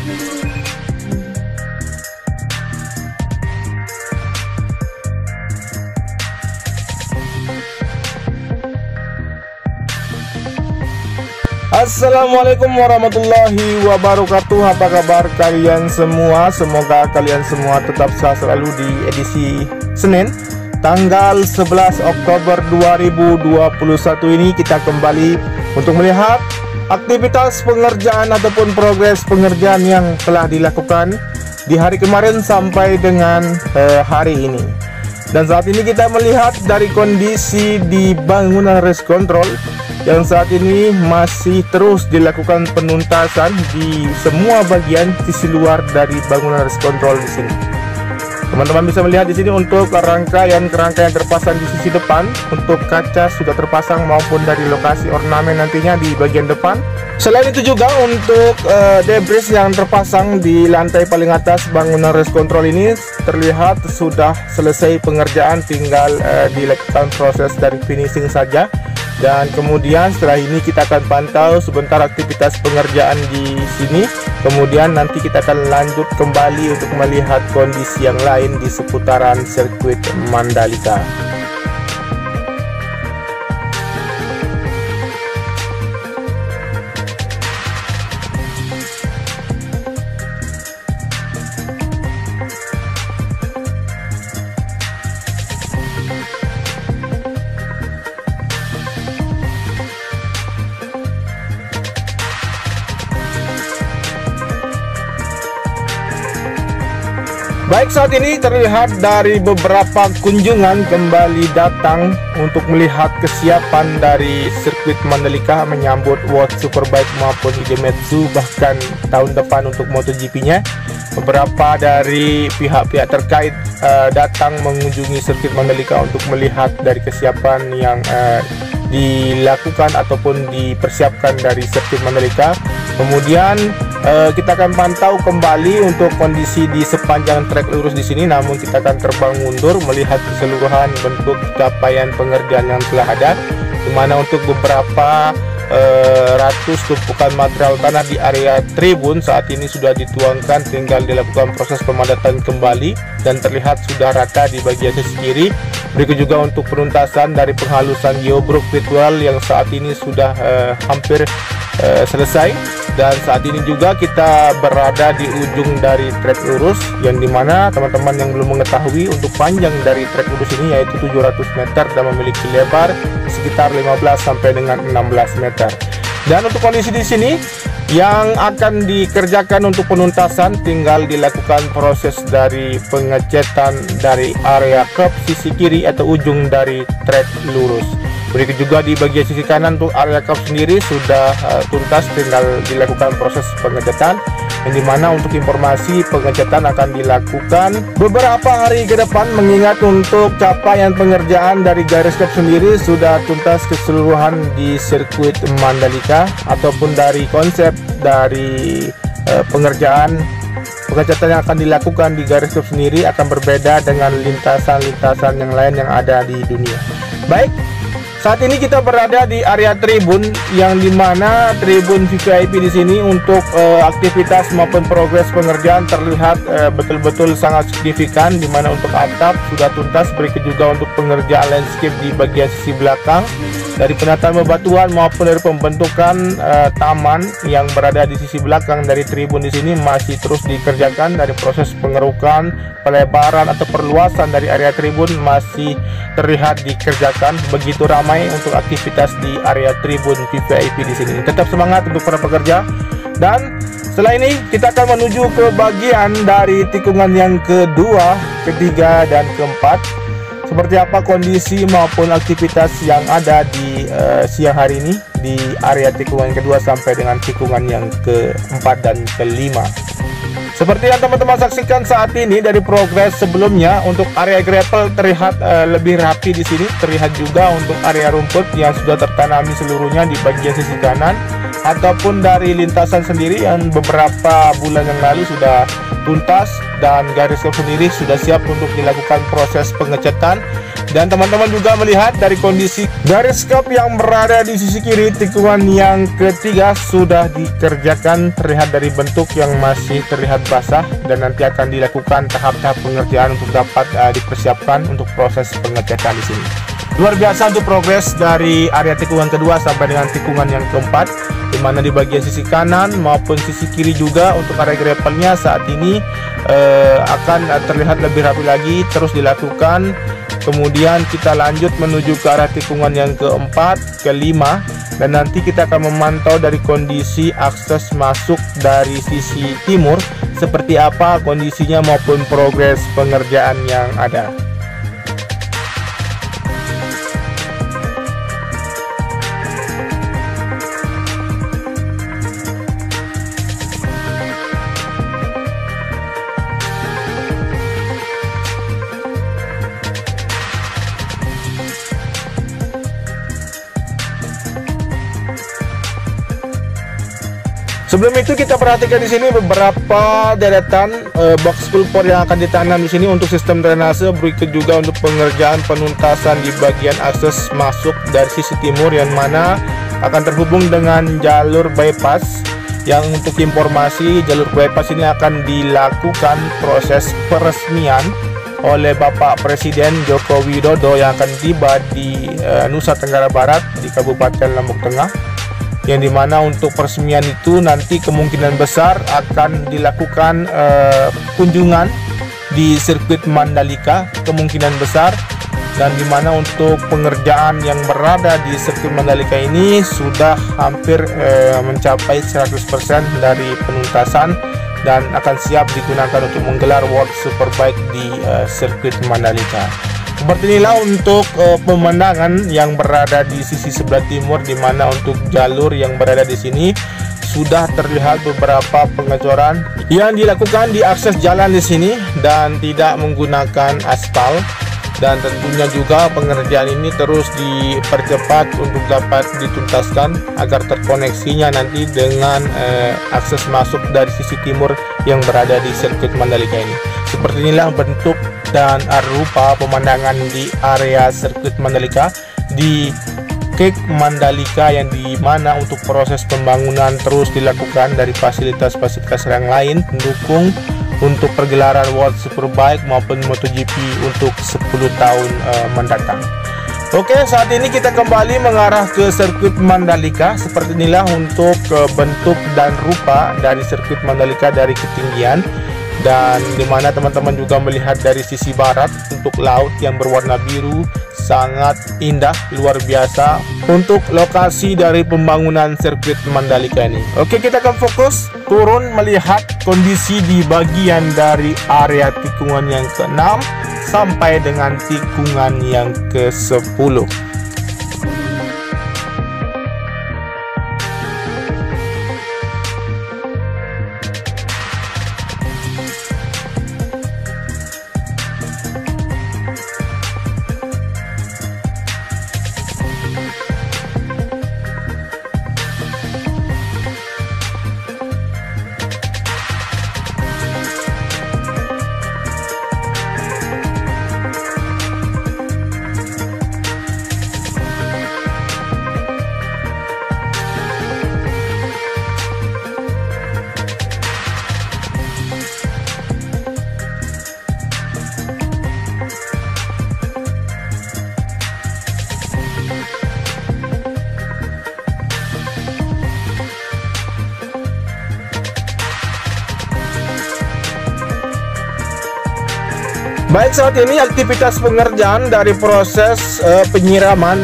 Assalamualaikum warahmatullahi wabarakatuh. Apa kabar kalian semua? Semoga kalian semua tetap sehat selalu. Di edisi Senin tanggal 11 Oktober 2021 ini kita kembali untuk melihat aktivitas pengerjaan ataupun progres pengerjaan yang telah dilakukan di hari kemarin sampai dengan hari ini. Dan saat ini kita melihat dari kondisi di bangunan race control yang saat ini masih terus dilakukan penuntasan di semua bagian sisi luar dari bangunan race control di sini. Teman-teman bisa melihat di sini untuk rangkaian kerangka yang terpasang di sisi depan, untuk kaca sudah terpasang maupun dari lokasi ornamen nantinya di bagian depan. Selain itu juga untuk debris yang terpasang di lantai paling atas bangunan race control ini terlihat sudah selesai pengerjaan, tinggal dilakukan proses dari finishing saja. Dan kemudian setelah ini kita akan pantau sebentar aktivitas pengerjaan di sini. Kemudian nanti kita akan lanjut kembali untuk melihat kondisi yang lain di seputaran sirkuit Mandalika. Baik, saat ini terlihat dari beberapa kunjungan kembali datang untuk melihat kesiapan dari sirkuit Mandalika menyambut World Superbike maupun Idemitsu, bahkan tahun depan untuk MotoGP-nya. Beberapa dari pihak-pihak terkait datang mengunjungi sirkuit Mandalika untuk melihat dari kesiapan yang dilakukan ataupun dipersiapkan dari sirkuit Mandalika. Kemudian kita akan pantau kembali untuk kondisi di sepanjang trek lurus di sini, namun kita akan terbang mundur melihat keseluruhan bentuk capaian pengerjaan yang telah ada, di mana untuk beberapa ratus tumpukan material tanah di area tribun saat ini sudah dituangkan, tinggal dilakukan proses pemadatan kembali dan terlihat sudah rata di bagian sisi kiri. Berikut juga untuk penuntasan dari penghalusan geobruk virtual yang saat ini sudah hampir selesai. Dan saat ini juga kita berada di ujung dari trek lurus, yang dimana teman-teman yang belum mengetahui untuk panjang dari trek lurus ini yaitu 700 meter dan memiliki lebar sekitar 15 sampai dengan 16 meter. Dan untuk kondisi di sini yang akan dikerjakan untuk penuntasan, tinggal dilakukan proses dari pengecetan dari area curb sisi kiri atau ujung dari trek lurus. Berikut juga di bagian sisi kanan untuk area curb sendiri sudah tuntas, tinggal dilakukan proses pengecetan, yang dimana untuk informasi pengecetan akan dilakukan beberapa hari ke depan, mengingat untuk capaian pengerjaan dari garis curb sendiri sudah tuntas keseluruhan di sirkuit Mandalika, ataupun dari konsep dari pengerjaan pengecetan yang akan dilakukan di garis curb sendiri akan berbeda dengan lintasan-lintasan yang lain yang ada di dunia. Baik, saat ini kita berada di area tribun, yang dimana tribun VIP di sini untuk aktivitas maupun progres pengerjaan terlihat betul-betul sangat signifikan, dimana untuk atap sudah tuntas. Berikut juga untuk pengerjaan landscape di bagian sisi belakang, dari penataan bebatuan maupun dari pembentukan taman yang berada di sisi belakang dari tribun di sini masih terus dikerjakan. Dari proses pengerukan, pelebaran atau perluasan dari area tribun masih terlihat dikerjakan. Begitu ramai untuk aktivitas di area tribun VIP di sini. Tetap semangat untuk para pekerja. Dan setelah ini kita akan menuju ke bagian dari tikungan yang kedua, ketiga, dan keempat. Seperti apa kondisi maupun aktivitas yang ada di siang hari ini di area tikungan yang kedua sampai dengan tikungan yang keempat dan kelima. Seperti yang teman-teman saksikan saat ini dari progres sebelumnya, untuk area gravel terlihat lebih rapi di sini. Terlihat juga untuk area rumput yang sudah tertanami seluruhnya di bagian sisi kanan. ataupun dari lintasan sendiri yang beberapa bulan yang lalu sudah tuntas, dan garis kap sendiri sudah siap untuk dilakukan proses pengecatan. Dan teman-teman juga melihat dari kondisi garis kap yang berada di sisi kiri tikungan yang ketiga sudah dikerjakan, terlihat dari bentuk yang masih terlihat basah, dan nanti akan dilakukan tahap-tahap pengerjaan untuk dapat dipersiapkan untuk proses pengecatan di sini. Luar biasa untuk progres dari area tikungan kedua sampai dengan tikungan yang keempat, di mana di bagian sisi kanan maupun sisi kiri juga untuk area gravelnya saat ini akan terlihat lebih rapi lagi, terus dilakukan. Kemudian kita lanjut menuju ke arah tikungan yang keempat, kelima, dan nanti kita akan memantau dari kondisi akses masuk dari sisi timur seperti apa kondisinya maupun progres pengerjaan yang ada. Sebelum itu kita perhatikan di sini beberapa deretan box pulpor yang akan ditanam di sini untuk sistem drainase, berikut juga untuk pengerjaan penuntasan di bagian akses masuk dari sisi timur yang mana akan terhubung dengan jalur bypass. Yang untuk informasi, jalur bypass ini akan dilakukan proses peresmian oleh Bapak Presiden Joko Widodo yang akan tiba di Nusa Tenggara Barat di Kabupaten Lombok Tengah, yang dimana untuk peresmian itu nanti kemungkinan besar akan dilakukan kunjungan di sirkuit Mandalika, kemungkinan besar, dan dimana untuk pengerjaan yang berada di sirkuit Mandalika ini sudah hampir mencapai 100% dari penuntasan dan akan siap digunakan untuk menggelar World Superbike di sirkuit Mandalika. Seperti inilah untuk pemandangan yang berada di sisi sebelah timur, di mana untuk jalur yang berada di sini sudah terlihat beberapa pengecoran yang dilakukan di akses jalan di sini dan tidak menggunakan aspal. Dan tentunya juga pengerjaan ini terus dipercepat untuk dapat dituntaskan agar terkoneksinya nanti dengan akses masuk dari sisi timur yang berada di sirkuit Mandalika ini. Seperti inilah bentuk dan rupa pemandangan di area sirkuit Mandalika di Kek Mandalika, yang dimana untuk proses pembangunan terus dilakukan dari fasilitas-fasilitas yang lain pendukung untuk pergelaran World Superbike maupun MotoGP untuk 10 tahun mendatang. Oke, saat ini kita kembali mengarah ke sirkuit Mandalika. Seperti inilah untuk bentuk dan rupa dari sirkuit Mandalika dari ketinggian, dan dimana teman-teman juga melihat dari sisi barat untuk laut yang berwarna biru, sangat indah, luar biasa untuk lokasi dari pembangunan sirkuit Mandalika ini. Oke, kita akan fokus turun melihat kondisi di bagian dari area tikungan yang ke-6 sampai dengan tikungan yang ke-10. Baik, saat ini aktivitas pengerjaan dari proses penyiraman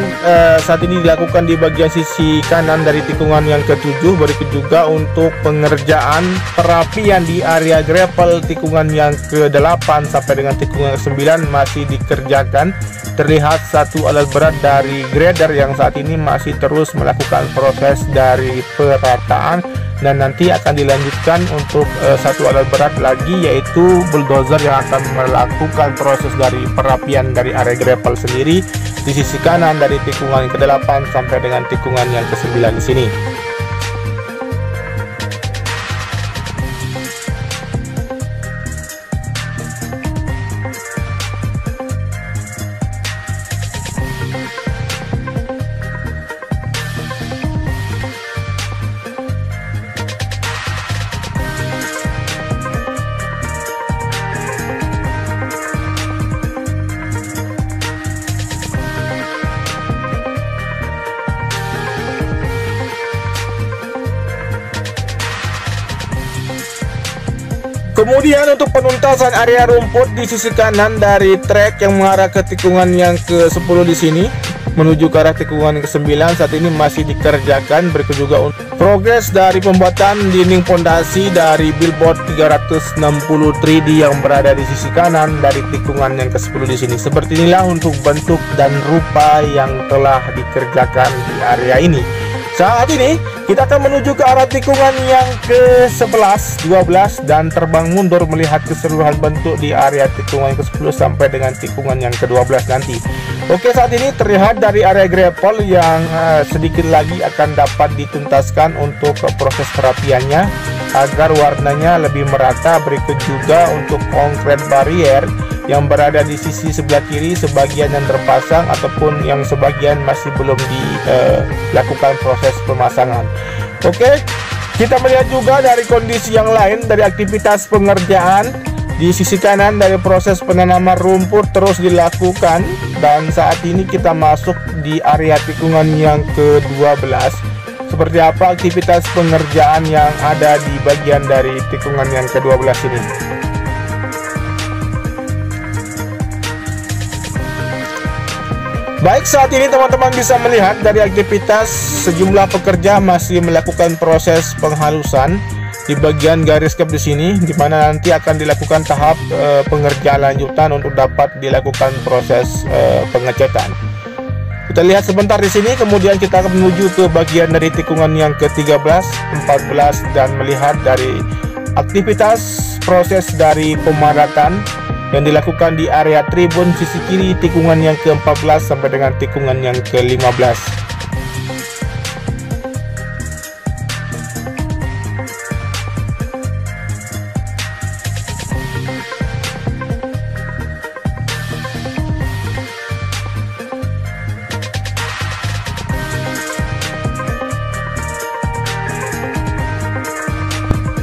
saat ini dilakukan di bagian sisi kanan dari tikungan yang ke-7. Berikut juga untuk pengerjaan perapian di area gravel tikungan yang ke-8 sampai dengan tikungan ke-9 masih dikerjakan. Terlihat satu alat berat dari grader yang saat ini masih terus melakukan proses dari perataan, dan nanti akan dilanjutkan untuk satu alat berat lagi, yaitu bulldozer yang akan melakukan proses dari perapian dari area gravel sendiri di sisi kanan dari tikungan ke-8 sampai dengan tikungan yang ke-9 di sini. Kemudian untuk penuntasan area rumput di sisi kanan dari trek yang mengarah ke tikungan yang ke-10 di sini menuju ke arah tikungan ke-9 saat ini masih dikerjakan. Berikut juga untuk progres dari pembuatan dinding pondasi dari billboard 360 3D yang berada di sisi kanan dari tikungan yang ke-10 di sini. Seperti inilah untuk bentuk dan rupa yang telah dikerjakan di area ini. Saat ini kita akan menuju ke arah tikungan yang ke-11, 12 dan terbang mundur melihat keseluruhan bentuk di area tikungan ke-10 sampai dengan tikungan yang ke-12 nanti. Oke, saat ini terlihat dari area gravel yang sedikit lagi akan dapat dituntaskan untuk proses perapiannya agar warnanya lebih merata. Berikut juga untuk konkret barrier yang berada di sisi sebelah kiri, sebagian yang terpasang ataupun yang sebagian masih belum dilakukan proses pemasangan. Oke, kita melihat juga dari kondisi yang lain dari aktivitas pengerjaan di sisi kanan dari proses penanaman rumput terus dilakukan, dan saat ini kita masuk di area tikungan yang ke-12. Seperti apa aktivitas pengerjaan yang ada di bagian dari tikungan yang ke-12 ini? Baik, saat ini teman-teman bisa melihat dari aktivitas sejumlah pekerja masih melakukan proses penghalusan di bagian garis cap di sini, di mana nanti akan dilakukan tahap pengerjaan lanjutan untuk dapat dilakukan proses pengecetan. Kita lihat sebentar di sini, kemudian kita akan menuju ke bagian dari tikungan yang ke-13, 14 dan melihat dari aktivitas proses dari pemadatan yang dilakukan di area tribun sisi kiri tikungan yang ke-14 sampai dengan tikungan yang ke-15.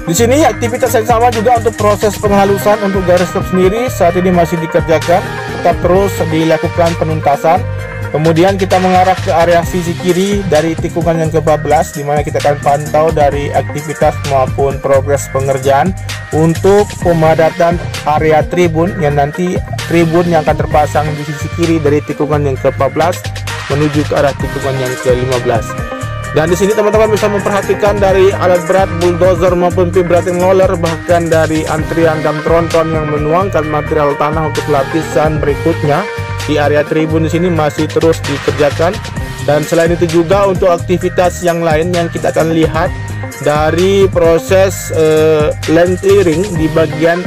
Di sini aktivitas yang sama juga untuk proses penghalusan untuk garis stop sendiri saat ini masih dikerjakan, tetap terus dilakukan penuntasan. Kemudian kita mengarah ke area sisi kiri dari tikungan yang ke-14, di mana kita akan pantau dari aktivitas maupun progres pengerjaan untuk pemadatan area tribun, yang nanti tribun yang akan terpasang di sisi kiri dari tikungan yang ke-14 menuju ke arah tikungan yang ke-15. Dan di sini teman-teman bisa memperhatikan dari alat berat bulldozer maupun vibrating roller, bahkan dari antrian dam tronton yang menuangkan material tanah untuk lapisan berikutnya di area tribun di sini masih terus dikerjakan. Dan selain itu juga untuk aktivitas yang lain yang kita akan lihat dari proses land clearing di bagian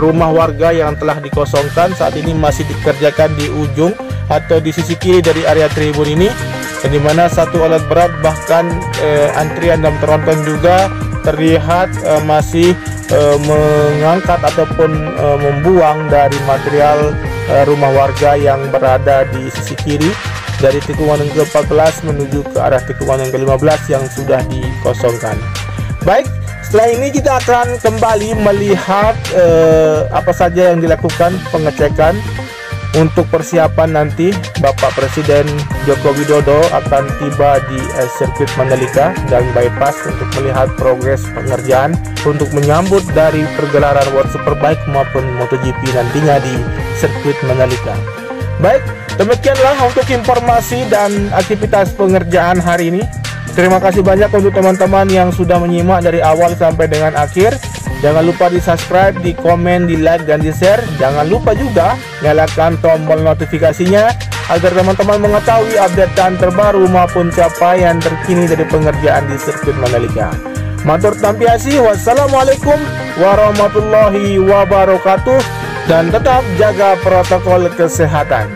rumah warga yang telah dikosongkan saat ini masih dikerjakan di ujung atau di sisi kiri dari area tribun ini, dan dimana satu alat berat bahkan antrian dan tronton juga terlihat masih mengangkat ataupun membuang dari material rumah warga yang berada di sisi kiri dari tikungan yang ke-14 menuju ke arah tikungan yang ke-15 yang sudah dikosongkan. Baik, setelah ini kita akan kembali melihat apa saja yang dilakukan pengecekan untuk persiapan nanti Bapak Presiden Joko Widodo akan tiba di sirkuit Mandalika dan bypass untuk melihat progres pengerjaan untuk menyambut dari pergelaran World Superbike maupun MotoGP nantinya di sirkuit Mandalika. Baik, demikianlah untuk informasi dan aktivitas pengerjaan hari ini. Terima kasih banyak untuk teman-teman yang sudah menyimak dari awal sampai dengan akhir. Jangan lupa di subscribe, di komen, di like, dan di share. Jangan lupa juga nyalakan tombol notifikasinya agar teman-teman mengetahui updatean terbaru maupun capaian terkini dari pengerjaan di sirkuit Mandalika. Matur tampiasi, wassalamualaikum warahmatullahi wabarakatuh, dan tetap jaga protokol kesehatan.